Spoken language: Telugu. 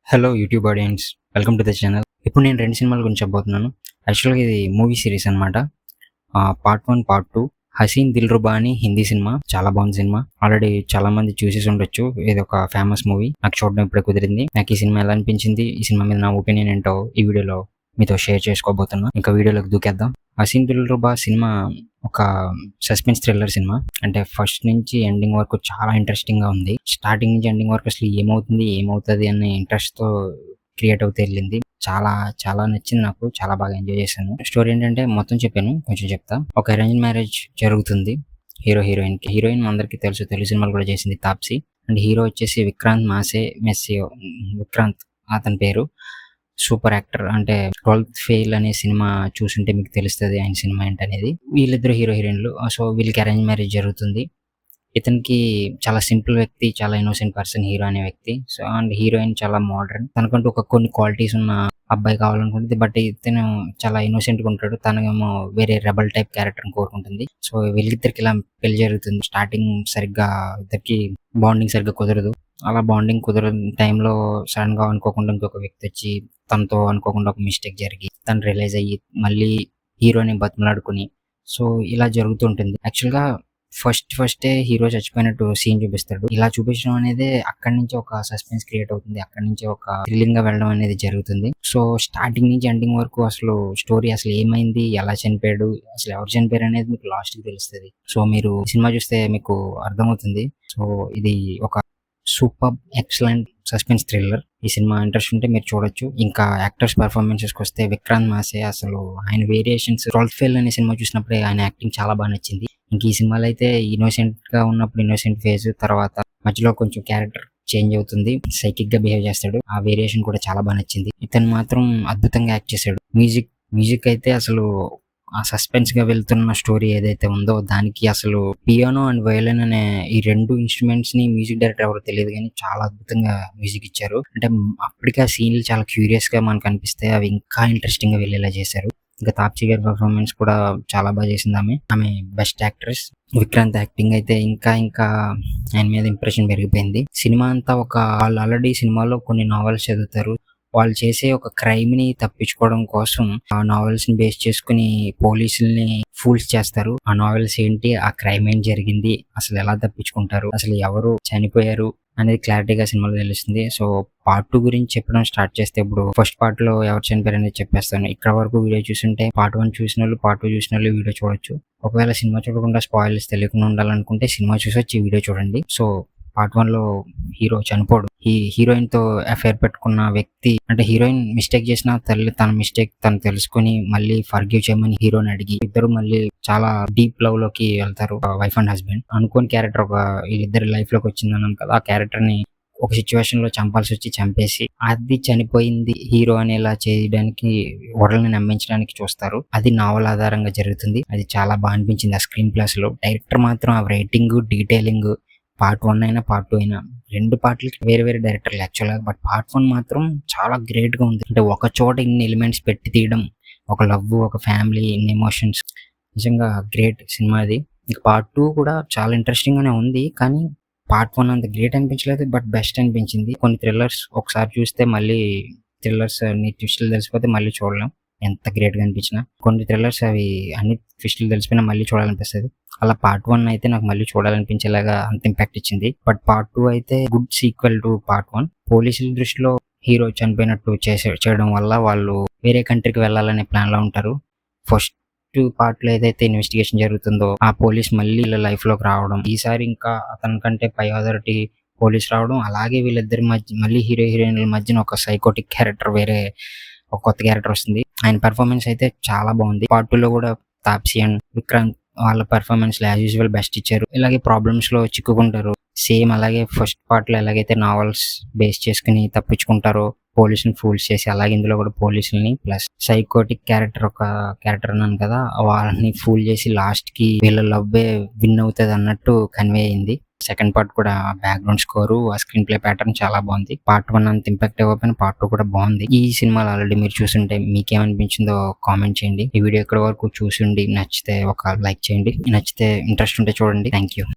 Hello YouTube audience, welcome to the channel. ఇప్పుడు నేను 2 సినిమాల గురించి చెప్పబోతున్నాను. యాక్చువల్‌గా ఇది మూవీ సీరీస్ అనమాట. Part 1, part 2. 'హసీన్ దిల్‌రుబా' అని హిందీ సినిమా. చాలా బాగుంది సినిమా. ఆల్రెడీ చాలా మంది చూసేసి ఉండొచ్చు. ఇదొక ఫేమస్ మూవీ. నాకు చూడడం ఇప్పుడే కుదిరింది. నాకు ఈ సినిమా ఎలా అనిపించింది, ఈ సినిమా మీద నా ఒపీనియన్ ఏంటో ఈ వీడియోలో మీతో షేర్ చేసుకోబోతున్నా. ఇంకా వీడియోలోకి దూకేద్దాం. 'హసీన్ దిల్‌రుబా' సినిమా ఒక సస్పెన్స్ థ్రిల్లర్ సినిమా. అంటే ఫస్ట్ నుంచి ఎండింగ్ వరకు చాలా ఇంట్రెస్టింగ్‌గా ఉంది. స్టార్టింగ్ నుంచి ఎండింగ్ వరకు అసలు ఏమవుతుంది, ఏమవుతది అనే ఇంట్రెస్ట్‌తో క్రియేట్ అవుతూ ఎళ్ళింది. చాలా చాలా నచ్చింది నాకు. చాలా బాగా ఎంజాయ్ చేశాను. స్టోరీ ఏంటంటే మొత్తం చెప్పాను. కొంచెం చెప్తా. ఒక అరేంజ్ మ్యారేజ్ జరుగుతుంది హీరో, హీరోయిన్‌కి. హీరోయిన్ అందరికీ తెలుసు. తెలుగు సినిమాలు కూడా చేసింది 'తాప్సీ'. అండ్ హీరో వచ్చేసి విక్రాంత్ మెస్సియో. విక్రాంత్ అతని పేరు. Super actor. అంటే 'ట్వెల్త్ ఫెయిల్' అనే సినిమా చూసుంటే మీకు తెలుస్తది ఆయన సినిమా ఏంటనేది. వీళ్ళిద్దరు హీరో, హీరోయిన్‌లు. సో, వీళ్ళకి అరేంజ్ మ్యారేజ్ జరుగుతుంది. ఇతనికి చాలా సింపుల్ వ్యక్తి. చాలా ఇన్నోసెంట్ పర్సన్ హీరో అనే వ్యక్తి. సో, అండ్ హీరోయిన్ చాలా మోడర్న్. తనకంటూ కొన్ని క్వాలిటీస్ ఉన్న అబ్బాయి కావాలనుకుంటుంది. బట్ ఇతను చాలా ఇన్నోసెంట్‌గా ఉంటాడు. తనేమో వేరే రెబెల్ టైప్ క్యారెక్టర్‌ని కోరుకుంటుంది. సో, వీళ్ళిద్దరికి ఇలా పెళ్లి జరుగుతుంది. స్టార్టింగ్ సరిగ్గా ఇద్దరికి బాండింగ్ సరిగ్గా కుదరదు. అలా బాండింగ్ కుదరని టైంలో సడెన్‌గా అనుకోకుండా ఇంకొక వ్యక్తి వచ్చి తనతో అనుకోకుండా ఒక మిస్టేక్ జరిగి తను రియలైజ్ అయ్యి మళ్ళీ హీరోని బతిమలాడుకొని సో, ఇలా జరుగుతూ ఉంటుంది. యాక్చువల్‌గా ఫస్టే హీరో చచ్చిపోయినట్టు సీన్ చూపిస్తాడు. ఇలా చూపించడం అనేది అక్కడి నుంచి ఒక సస్పెన్స్ క్రియేట్ అవుతుంది. అక్కడి నుంచి ఒక థ్రిల్లింగ్‌గా వెళ్ళడం అనేది జరుగుతుంది. సో, స్టార్టింగ్ నుంచి ఎండింగ్ వరకు అసలు స్టోరీ అసలు ఏమైంది? ఎలా చనిపోయాడు? అసలు ఎవరు చనిపోయారు అనేది మీకు లాస్ట్‌కి తెలుస్తది. సో, మీరు సినిమా చూస్తే మీకు అర్థమవుతుంది. సో, ఇది ఒక సూపర్బ్ ఎక్సలెంట్ సస్పెన్స్ థ్రిల్లర్. ఈ సినిమా ఇంట్రెస్ట్ ఉంటే మీరు చూడొచ్చు. ఇంకా యాక్టర్స్ పెర్ఫార్మన్సెస్‌కొస్తే విక్రాంత్ మాసే అసలు ఆయన వేరియేషన్స్ 'ట్వెల్త్ ఫెయిల్' అనే సినిమా చూసినప్పుడే ఆయన యాక్టింగ్ చాలా బాగా నచ్చింది. ఇంక ఈ సినిమాలో అయితే ఇన్నోసెంట్‌గా ఉన్నప్పుడు ఇన్నోసెంట్ ఫేజ్, తర్వాత మధ్యలో కొంచెం క్యారెక్టర్ చేంజ్ అవుతుంది. సైకిక్‌గా బిహేవ్ చేస్తాడు. ఆ వేరియేషన్ కూడా చాలా బాగా నచ్చింది. ఇతను మాత్రం అద్భుతంగా యాక్ట్ చేశాడు. మ్యూజిక్ అయితే అసలు ఆ సస్పెన్స్‌గా వెళ్తున్న స్టోరీ ఏదైతే ఉందో దానికి అసలు పియానో అండ్ వయలిన్ అనే ఈ 2 ఇన్‌స్ట్రుమెంట్స్‌ని మ్యూజిక్ డైరెక్టర్ ఎవరో తెలీదు గానీ చాలా అద్భుతంగా మ్యూజిక్ ఇచ్చారు. అంటే అప్పటికే ఆ సీన్‌లు చాలా క్యూరియస్‌గా మనకు అనిపిస్తాయి. అవి ఇంకా ఇంట్రెస్టింగ్‌గా వెళ్ళేలా చేశారు. ఇంకా తాప్సీ గారి పెర్ఫార్మెన్స్ కూడా చాలా బాగా చేసిందామె. ఆమె బెస్ట్ యాక్ట్రెస్. విక్రాంత్ యాక్టింగ్ అయితే ఇంకా ఆయన మీద ఇంప్రెషన్ పెరిగిపోయింది. సినిమా అంతా వాళ్ళు ఆల్రెడీ సినిమాలో కొన్ని నావెల్స్ చదువుతారు. వాళ్ళు చేసే ఒక క్రైమ్‌ని తప్పించుకోవడం కోసం ఆ నావెల్స్‌ని బేస్ చేసుకొని పోలీసుల్ని ఫూల్స్ చేస్తారు. ఆ నావెల్స్ ఏంటి? ఆ క్రైమ్ ఏం జరిగింది? అసలు ఎలా తప్పించుకుంటారు? అసలు ఎవరు చనిపోయారు? అనేది క్లారిటీగా సినిమాలో తెలుస్తుంది. సో, పార్ట్ 2 గురించి చెప్పడం స్టార్ట్ చేస్తే ఇప్పుడు ఫస్ట్ పార్ట్‌లో ఎవరు చనిపోయారనేది చెప్పేస్తాను. ఇక్కడ వరకు వీడియో చూసుంటే పార్ట్ 1 చూసినోళ్ళు, పార్ట్ 2 చూసినోళ్ళు వీడియో చూడొచ్చు. ఒకవేళ సినిమా చూడకుండా స్పాయిలర్స్ తెలియకుండా ఉండాలనుకుంటే సినిమా చూసొచ్చి ఈ వీడియో చూడండి. సో, పార్ట్ 1లో హీరో చనిపోడు. హీరోయిన్‌తో అఫైర్ పెట్టుకున్న వ్యక్తి అంటే హీరోయిన్ మిస్టేక్ చేసినా తన మిస్టేక్ తను తెలుసుకొని మళ్ళీ ఫర్‌గివ్ చేయమని హీరోని అడిగి ఇద్దరు మళ్ళీ చాలా డీప్ లవ్‌లోకి వెళ్తారు. Wife and husband. అనుకోని క్యారెక్టర్ వీళ్ళిద్దరి లైఫ్‌లోకి వచ్చిందన్నాను కదా! ఆ క్యారెక్టర్‌ని ఒక సిట్యుయేషన్‌లో చంపాల్సొచ్చి చంపేసి అది చనిపోయింది హీరో అనేలా చేయడానికి వరల్డ్‌ని నమ్మించడానికి చూస్తారు. అది నావెల్ ఆధారంగా జరుగుతుంది. అది చాలా అనిపించింది ఆ స్క్రీన్ ప్లే అసలు. డైరెక్టర్ మాత్రం ఆ రైటింగు, డీటెయిలింగు పార్ట్ 1 అయినా, పార్ట్ 2 అయినా 2 పార్ట్‌లకి వేరే వేరే డైరెక్టర్లు యాక్చువల్‌గా. బట్ పార్ట్ 1 మాత్రం చాలా గ్రేట్‌గా ఉంది. అంటే ఒక చోట ఇన్ని ఎలిమెంట్స్ పెట్టి తీయడం, ఒక లవ్వు, ఒక ఫ్యామిలీ, ఇన్ని ఎమోషన్స్ నిజంగా గ్రేట్ సినిమా అది. ఇంక పార్ట్ 2 కూడా చాలా ఇంట్రెస్టింగ్‌గానే ఉంది. కానీ పార్ట్ 1 అంత గ్రేట్ అనిపించలేదు. బట్ బెస్ట్ అనిపించింది. కొన్ని థ్రిల్లర్స్ ఒకసారి చూస్తే మళ్ళీ థ్రిల్లర్స్ అన్ని ట్విస్టులు తెలిసిపోతే మళ్ళీ చూడలేం. ఎంత గ్రేట్‌గా అనిపించినా. కొన్ని థ్రిల్లర్స్ అవి అన్ని ట్విస్టులు తెలిసిపోయినా మళ్ళీ చూడాలనిపిస్తది. అలా పార్ట్ 1 అయితే నాకు మళ్ళీ చూడాలనిపించేలాగా అంత ఇంపాక్ట్ ఇచ్చింది. బట్ పార్ట్ 2 అయితే గుడ్ సీక్వెల్ టు పార్ట్ 1. పోలీసుల దృష్టిలో హీరో చనిపోయినట్టు చేయడం వల్ల వాళ్ళు వేరే కంట్రీకి వెళ్ళాలనే ప్లాన్‌లో ఉంటారు. ఫస్ట్ పార్ట్‌లో ఏదైతే ఇన్వెస్టిగేషన్ జరుగుతుందో ఆ పోలీస్ మళ్ళీ వీళ్ళ లైఫ్‌లోకి రావడం. ఈసారి ఇంకా అతని కంటే పై అథారిటీ పోలీస్ రావడం. అలాగే వీళ్ళిద్దరి మధ్య మళ్ళీ హీరో, హీరోయిన్‌ల మధ్యన ఒక సైకోటిక్ క్యారెక్టర్ ఒక కొత్త క్యారెక్టర్ వస్తుంది. ఆయన పెర్ఫార్మెన్స్ అయితే చాలా బాగుంది. పార్ట్ 2లో కూడా తాప్సీ అండ్ విక్రాంత్ వాళ్ళ పెర్ఫార్మెన్స్‌లో యాజ్ యూజువల్ బెస్ట్ ఇచ్చారు. ఇలాగే ప్రాబ్లమ్స్‌లో చిక్కుకుంటారు. సేమ్ అలాగే ఫస్ట్ పార్ట్‌లో ఎలాగైతే నావెల్స్ బేస్ చేసుకొని తప్పించుకుంటారో పోలీసులని ఫూల్స్ చేసి, అలాగే ఇందులో కూడా పోలీసులని ప్లస్ సైకోటిక్ క్యారెక్టర్ అన్నాను కదా! వాళ్ళని ఫూల్ చేసి లాస్ట్‌కి వీళ్ళ లవ్వే విన్ అవుతది అన్నట్టు కన్వే అయింది. సెకండ్ పార్ట్ కూడా బ్యాక్‌గ్రౌండ్ స్కోరు, ఆ స్క్రీన్ ప్లే ప్యాటర్న్ చాలా బాగుంది. పార్ట్ 1 అంత ఇంపాక్ట్ ఇవ్వకపోయినా పార్ట్ 2 కూడా బాగుంది. ఈ సినిమాలు ఆల్రెడీ మీరు చూసుంటే మీకేమనిపించిందో కామెంట్ చేయండి. ఈ వీడియో ఇక్కడి వరకు చూసుండి నచ్చితే ఒక లైక్ చేయండి. నచ్చితే ఇంట్రెస్ట్ ఉంటే చూడండి. Thank you.